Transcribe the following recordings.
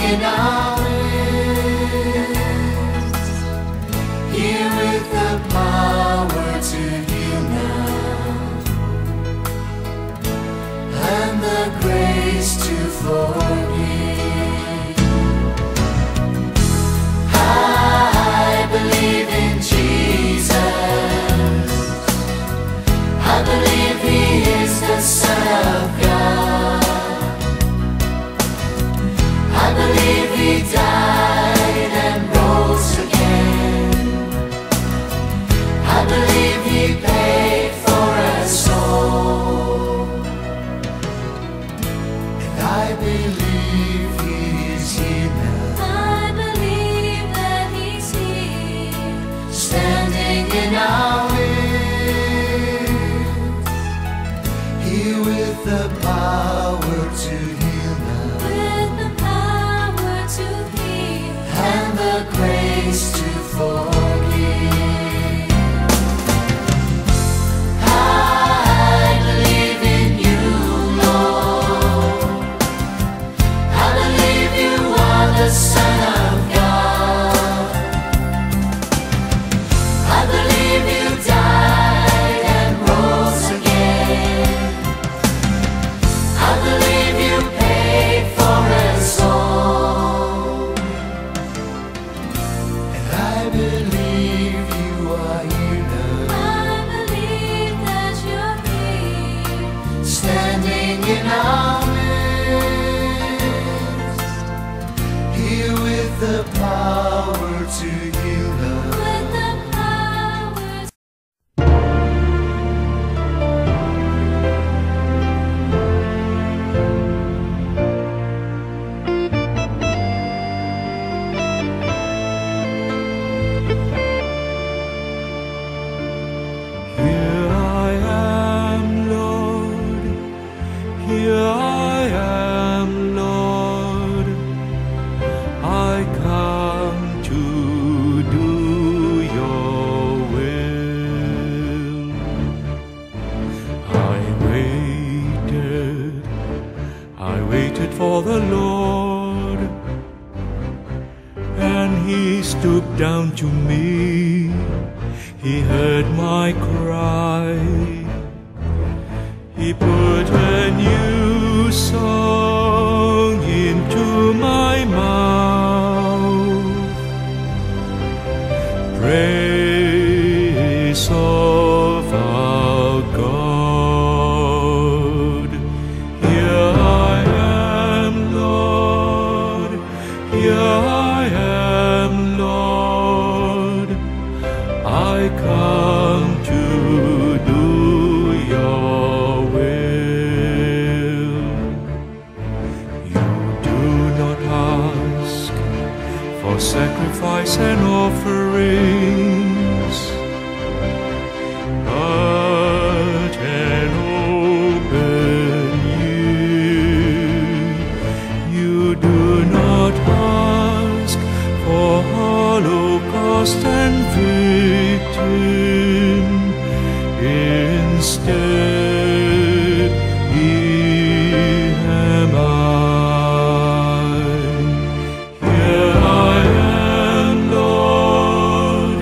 in our midst, here with the power to heal now, and the grace to forgive. I believe in Jesus. I believe He is the Son of God. I believe He died and rose again. I believe He paid for us all. And I believe He's here now. I believe that He's here, Standing in our midst, here with the power to heal now, with the power to heal, and the grace to forgive. I believe in you, Lord. I believe you are the Son of God. I believe you died and rose again. I believe you paid for us all. And I believe you are here now, I believe that you're here, standing in our midst, here with the power to heal us. with the power. Here I am, Lord. Here I am, Lord. I come to do your will. I waited for the Lord, and He stooped down to me. He heard my cry. He put a new song into my mouth. Praise of our God. Here I am, Lord. Here I am, Lord. I come to do your will. You do not ask for sacrifice and offerings, but an open ear. You do not ask for holocaust and victim. Instead, here am I. Here I am, Lord.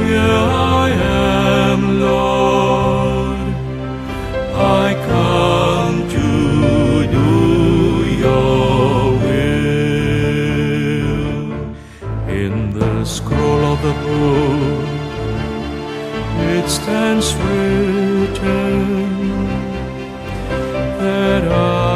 Here I am, Lord. I come to do your will. In the scroll of the book, it stands written that I